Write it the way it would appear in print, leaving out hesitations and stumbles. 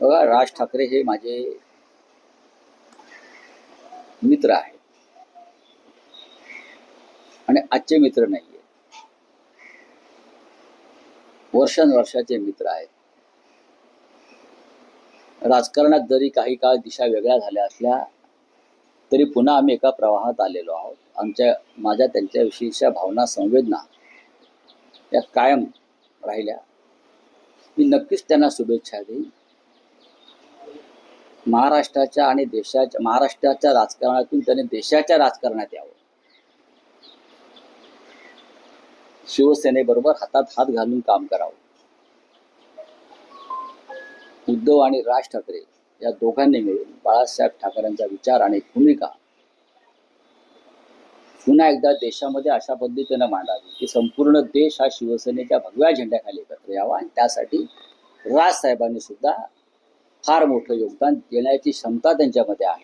बघा, राज ठाकरे हे माझे मित्र आहेत आणि आजचे मित्र नाहीये, वर्षानुवर्षाचे मित्र आहेत. राजकारणात जरी काही काळ दिशा वेगळ्या झाल्या असल्या तरी पुन्हा आम्ही एका प्रवाहात आलेलो आहोत. माझ्या त्यांच्याविषयीच्या भावना, संवेदना या कायम राहिल्या. मी नक्कीच त्यांना शुभेच्छा देईन. महाराष्ट्राच्या आणि महाराष्ट्राच्या राजकारणातून त्याने देशाच्या राजकारणात यावं. शिवसेनेबरोबर हातात हात घालून काम करावं. उद्धव आणि राज ठाकरे या दोघांनी मिळून बाळासाहेब ठाकरेंचा विचार आणि भूमिका पुन्हा एकदा देशामध्ये अशा पद्धतीनं मांडावी की संपूर्ण देश हा शिवसेनेच्या भगव्या झेंड्याखाली एकत्र यावा. आणि त्यासाठी राजसाहेबांनी सुद्धा फार मोठं योगदान देण्याची क्षमता त्यांच्यामध्ये आहे.